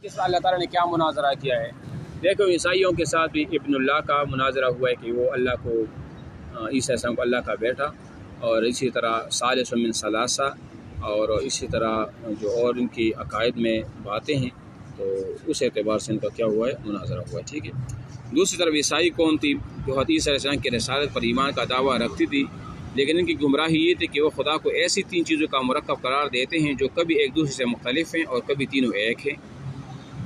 اس اللہ تعالیٰ نے کیا مناظرہ کیا ہے؟ دیکھو عیسائیوں کے ساتھ بھی ابن اللہ کا مناظرہ ہوا ہے کہ وہ اللہ کو عیسیٰ السلام کو اللہ کا بیٹا، اور اسی طرح ثالث من ثلاثہ، اور اسی طرح جو اور ان کی عقائد میں باتیں ہیں، تو اس اعتبار سے ان کا کیا ہوا ہے؟ مناظرہ ہوا ہے، ٹھیک ہے۔ دوسری طرف عیسائی قوم تھی جو حضرت عیسیٰ علیہ السلام کی رسالت پر ایمان کا دعویٰ رکھتی تھی، لیکن ان کی گمراہی یہ تھی کہ وہ خدا کو ایسی تین چیزوں کا مرکب قرار دیتے ہیں جو کبھی ایک دوسرے سے مختلف ہیں اور کبھی تینوں ایک ہیں۔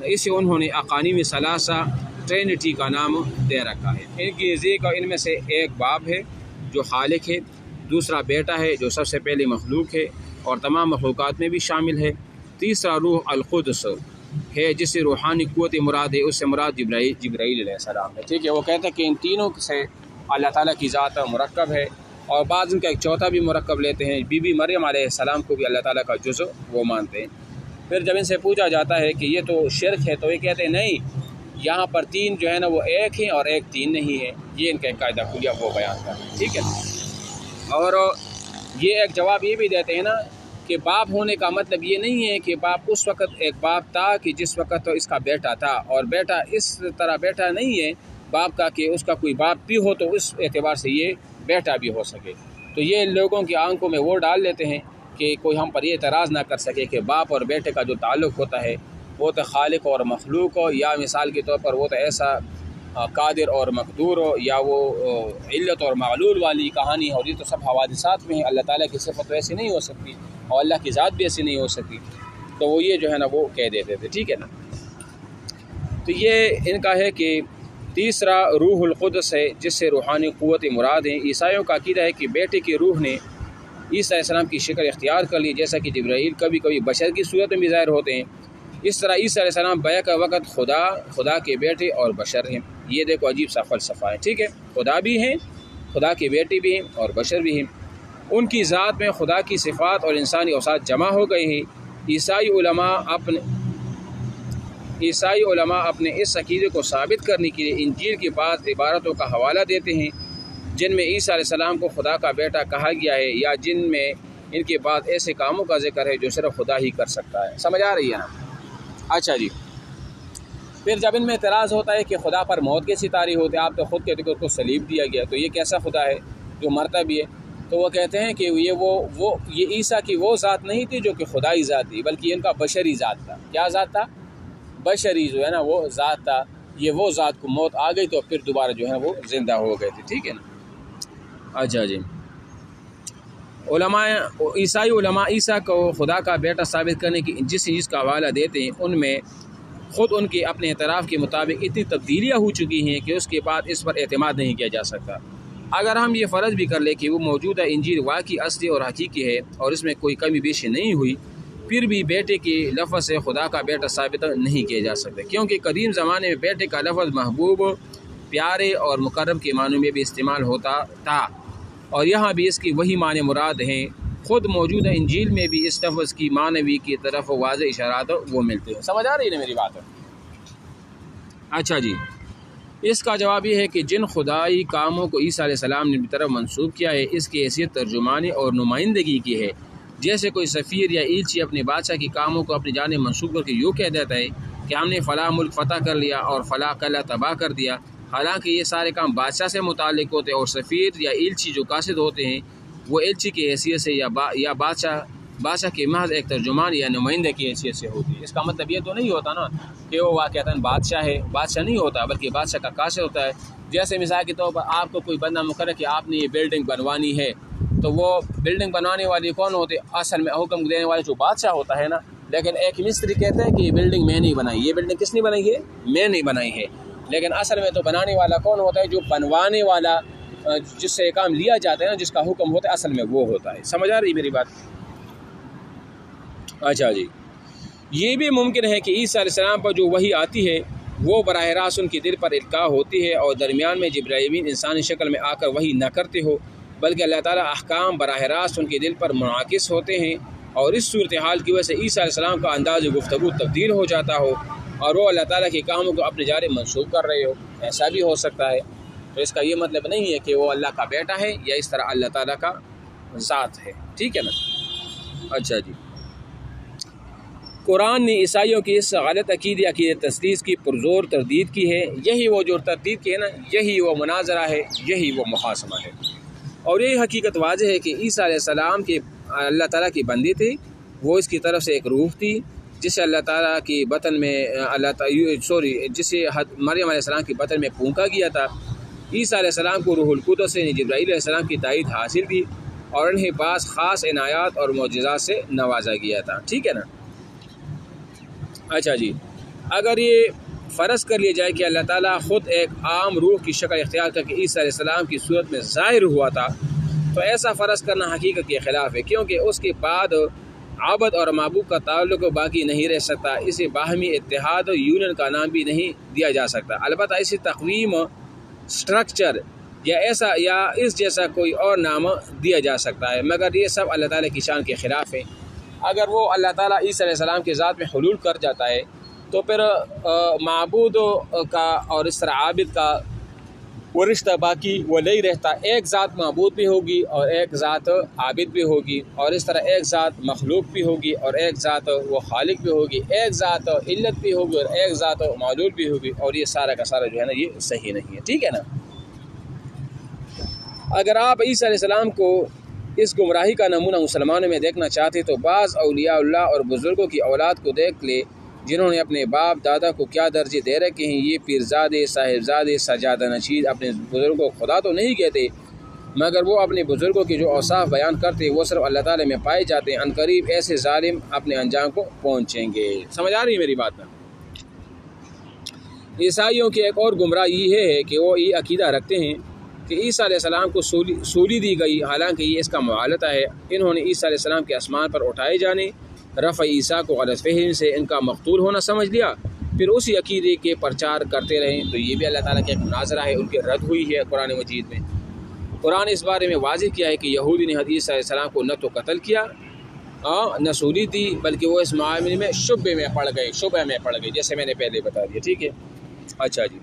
اسے انہوں نے اقانیم ثلاثہ ٹرینٹی کا نام دے رکھا ہے۔ ان کی نزدیک ان میں سے ایک باپ ہے جو خالق ہے، دوسرا بیٹا ہے جو سب سے پہلے مخلوق ہے اور تمام مخلوقات میں بھی شامل ہے، تیسرا روح القدس ہے جس سے روحانی قوت مراد ہے، اس سے مراد جبرائیل علیہ السلام ہے، ٹھیک ہے۔ وہ کہتے ہیں کہ ان تینوں سے اللہ تعالیٰ کی ذات مرکب ہے، اور بعض ان کا ایک چوتھا بھی مرکب لیتے ہیں، بی بی مریم علیہ السلام کو بھی اللہ تعالیٰ کا جزء وہ مانتے ہیں۔ پھر جب ان سے پوچھا جاتا ہے کہ یہ تو شرک ہے، تو یہ کہتے ہیں نہیں، یہاں پر تین جو ہے نا وہ ایک ہیں اور ایک تین نہیں ہے، یہ ان کا قاعدہ کلیہ وہ بیان کرتے ہیں، ٹھیک ہے۔ اور یہ ایک جواب یہ بھی دیتے ہیں نا کہ باپ ہونے کا مطلب یہ نہیں ہے کہ باپ اس وقت ایک باپ تھا کہ جس وقت تو اس کا بیٹا تھا، اور بیٹا اس طرح بیٹا نہیں ہے باپ کا کہ اس کا کوئی باپ بھی ہو تو اس اعتبار سے یہ بیٹا بھی ہو سکے۔ تو یہ لوگوں کی آنکھوں میں وہ ڈال لیتے ہیں کہ کوئی ہم پر یہ اعتراض نہ کر سکے کہ باپ اور بیٹے کا جو تعلق ہوتا ہے وہ تو خالق اور مخلوق ہو، یا مثال کے طور پر وہ تو ایسا قادر اور مقدور ہو، یا وہ علت اور معلول والی کہانی ہو، یہ تو سب حوادثات میں ہیں۔ اللہ تعالیٰ کی صفت تو ایسی نہیں ہو سکتی اور اللہ کی ذات بھی ایسی نہیں ہو سکتی، تو وہ یہ جو ہے نا وہ کہہ دیتے تھے، ٹھیک ہے نا۔ تو یہ ان کا ہے کہ تیسرا روح القدس ہے جس سے روحانی قوت مراد ہیں۔ عیسائیوں کا عقیدہ ہے کہ بیٹے کی روح نے عیسیٰ علیہ السلام کی شکل اختیار کر لی، جیسا کہ جبرائیل کبھی کبھی بشر کی صورت میں بھی ظاہر ہوتے ہیں۔ اس طرح عیسیٰ علیہ السلام بیک وقت خدا کے بیٹے اور بشر ہیں۔ یہ دیکھو عجیب سا فلسفہ ہے، ٹھیک ہے۔ خدا بھی ہیں، خدا کے بیٹے بھی ہیں اور بشر بھی ہیں۔ ان کی ذات میں خدا کی صفات اور انسانی اوصاف جمع ہو گئے ہیں۔ عیسائی علماء اپنے اس عقیدے کو ثابت کرنے کے لیے انجیل کی بعض عبارتوں کا حوالہ دیتے ہیں جن میں عیسیٰ علیہ السلام کو خدا کا بیٹا کہا گیا ہے، یا جن میں ان کے بعد ایسے کاموں کا ذکر ہے جو صرف خدا ہی کر سکتا ہے۔ سمجھ آ رہی ہے نا؟ اچھا جی، پھر جب ان میں اعتراض ہوتا ہے کہ خدا پر موت کیسی طاری ہوتی ہے، آپ تو خود کہتے کہ اس کو صلیب دیا گیا، تو یہ کیسا خدا ہے جو مرتا بھی ہے؟ تو وہ کہتے ہیں کہ یہ عیسیٰ کی وہ ذات نہیں تھی جو کہ خدائی ذات تھی، بلکہ ان کا بشری ذات تھا۔ کیا ذات تھا؟ بشری جو ہے نا وہ ذات تھا۔ یہ وہ ذات کو موت آ گئی تو پھر دوبارہ جو ہے وہ زندہ ہو گئے تھے، ٹھیک ہے نا۔ اچھا جی، عیسائی علماء عیسیٰ کو خدا کا بیٹا ثابت کرنے کی جس چیز کا حوالہ دیتے ہیں، ان میں خود ان کے اپنے اعتراف کے مطابق اتنی تبدیلیاں ہو چکی ہیں کہ اس کے بعد اس پر اعتماد نہیں کیا جا سکتا۔ اگر ہم یہ فرض بھی کر لیں کہ وہ موجودہ انجیل واقعی اصلی اور حقیقی ہے اور اس میں کوئی کمی بیشی نہیں ہوئی، پھر بھی بیٹے کے لفظ سے خدا کا بیٹا ثابت نہیں کیا جا سکتا، کیونکہ قدیم زمانے میں بیٹے کا لفظ محبوب، پیارے اور مقرب کے معنوں میں بھی استعمال ہوتا تھا، اور یہاں بھی اس کی وہی معنی مراد ہیں۔ خود موجودہ انجیل میں بھی اس لفظ کی معنوی کی طرف واضح اشارات وہ ملتے ہیں۔ سمجھ آ رہی ہے نا میری بات؟ اچھا جی، اس کا جواب یہ ہے کہ جن خدائی کاموں کو عیسیٰ علیہ السلام نے طرف منسوب کیا ہے، اس کی حیثیت ترجمانی اور نمائندگی کی ہے۔ جیسے کوئی سفیر یا ایلچی اپنے بادشاہ کی کاموں کو اپنی جانب منسوب کر کے یوں کہہ دیتا ہے کہ ہم نے فلاں ملک فتح کر لیا اور فلاں قلعہ تباہ کر دیا، حالانکہ یہ سارے کام بادشاہ سے متعلق ہوتے ہیں، اور سفیر یا ایلچی جو قاصد ہوتے ہیں وہ ایلچی کی حیثیت سے یا بادشاہ کے محض ایک ترجمان یا نمائندے کی حیثیت سے ہوتی ہے۔ اس کا مطلب یہ تو نہیں ہوتا نا کہ وہ واقعتاً بادشاہ ہے، بادشاہ نہیں ہوتا بلکہ بادشاہ کا قاصد ہوتا ہے۔ جیسے مثال کے طور پر آپ کو کوئی بندہ مقرر کہ آپ نے یہ بلڈنگ بنوانی ہے، تو وہ بلڈنگ بنوانے والی کون ہوتے؟ اصل میں حکم دینے والے جو بادشاہ ہوتا ہے نا، لیکن ایک مستری کہتا ہے کہ یہ بلڈنگ میں نہیں بنائی، یہ بلڈنگ کس نے بنائی ہے؟ میں نہیں بنائی ہے، لیکن اصل میں تو بنانے والا کون ہوتا ہے؟ جو بنوانے والا، جس سے کام لیا جاتا ہے نا، جس کا حکم ہوتا ہے، اصل میں وہ ہوتا ہے۔ سمجھ آ رہی میری بات؟ اچھا جی، یہ بھی ممکن ہے کہ عیسیٰ علیہ السلام پر جو وحی آتی ہے وہ براہ راست ان کے دل پر القاء ہوتی ہے، اور درمیان میں جبرائیل انسانی شکل میں آ کر وحی نہ کرتے ہو، بلکہ اللہ تعالیٰ احکام براہ راست ان کے دل پر منعکس ہوتے ہیں، اور اس صورتحال کی وجہ سے عیسیٰ علیہ السلام کا انداز گفتگو تبدیل ہو جاتا ہو اور وہ اللہ تعالیٰ کے کاموں کو اپنے جانب منسوب کر رہے ہو۔ ایسا بھی ہو سکتا ہے۔ تو اس کا یہ مطلب نہیں ہے کہ وہ اللہ کا بیٹا ہے یا اس طرح اللہ تعالیٰ کا ذات ہے، ٹھیک ہے نا۔ اچھا جی، قرآن نے عیسائیوں کی اس غلط عقیدہ تثلیث کی پرزور تردید کی ہے۔ یہی وہ جو تردید کی ہے نا، یہی وہ مناظرہ ہے، یہی وہ محاکمہ ہے۔ اور یہ حقیقت واضح ہے کہ عیسیٰ علیہ السلام کے اللہ تعالیٰ کی بندی تھی، وہ اس کی طرف سے ایک روح تھی جسے اللہ تعالیٰ کی بطن میں جسے مریم علیہ السلام کی بطن میں پھونکا گیا تھا۔ عیسیٰ علیہ السلام کو روح القدس سے جبرائیل علیہ السلام کی تائید حاصل تھی اور انہیں بعض خاص عنایات اور معجزات سے نوازا گیا تھا، ٹھیک ہے نا۔ اچھا جی، اگر یہ فرض کر لیا جائے کہ اللہ تعالیٰ خود ایک عام روح کی شکل اختیار کر کے عیسیٰ علیہ السلام کی صورت میں ظاہر ہوا تھا، تو ایسا فرض کرنا حقیقت کے خلاف ہے، کیونکہ اس کے بعد عابد اور معبود کا تعلق باقی نہیں رہ سکتا۔ اسے باہمی اتحاد یونین کا نام بھی نہیں دیا جا سکتا، البتہ اسے تقویم، سٹرکچر یا اس جیسا کوئی اور نام دیا جا سکتا ہے، مگر یہ سب اللہ تعالیٰ کی شان کے خلاف ہے۔ اگر وہ اللہ تعالیٰ عیسیٰ علیہ السلام کی ذات میں حلول کر جاتا ہے تو پھر معبود کا اور اس طرح عابد کا وہ رشتہ باقی وہ نہیں رہتا۔ ایک ذات معبود بھی ہوگی اور ایک ذات عابد بھی ہوگی، اور اس طرح ایک ذات مخلوق بھی ہوگی اور ایک ذات وہ خالق بھی ہوگی، ایک ذات علت بھی ہوگی اور ایک ذات معلول بھی ہوگی، اور یہ سارا کا سارا جو ہے نا یہ صحیح نہیں ہے، ٹھیک ہے نا۔ اگر آپ عیسیٰ علیہ السلام کو اس گمراہی کا نمونہ مسلمانوں میں دیکھنا چاہتے تو بعض اولیاء اللہ اور بزرگوں کی اولاد کو دیکھ لے، جنہوں نے اپنے باپ دادا کو کیا درجے دے رکھے ہیں۔ یہ پیرزادے، صاحبزادے، سجادہ نشین اپنے بزرگوں کو خدا تو نہیں کہتے، مگر وہ اپنے بزرگوں کی جو اوصاف بیان کرتے وہ صرف اللہ تعالیٰ میں پائے جاتے ہیں۔ عنقریب ایسے ظالم اپنے انجام کو پہنچیں گے۔ سمجھ آ رہی ہے میری بات میں؟ عیسائیوں کی ایک اور گمراہی یہ ہے کہ وہ یہ عقیدہ رکھتے ہیں کہ عیسیٰ علیہ السلام کو سولی دی گئی، حالانکہ یہ اس کا معالطہ ہے۔ انہوں نے عیسیٰ علیہ السلام کے آسمان پر اٹھائے جانے، رفع عیسیٰ کو غلط فہمی سے ان کا مقتول ہونا سمجھ لیا، پھر اسی عقیدے کے پرچار کرتے رہیں، تو یہ بھی اللہ تعالیٰ کا ایک مناظرہ ہے، ان کی رد ہوئی ہے قرآن مجید میں۔ قرآن اس بارے میں واضح کیا ہے کہ یہودی نے عیسیٰ علیہ السلام کو نہ تو قتل کیا نہ سولی دی، بلکہ وہ اس معاملے میں شبہ میں پڑ گئے، جیسے میں نے پہلے بتا دیا، ٹھیک ہے۔ اچھا جی،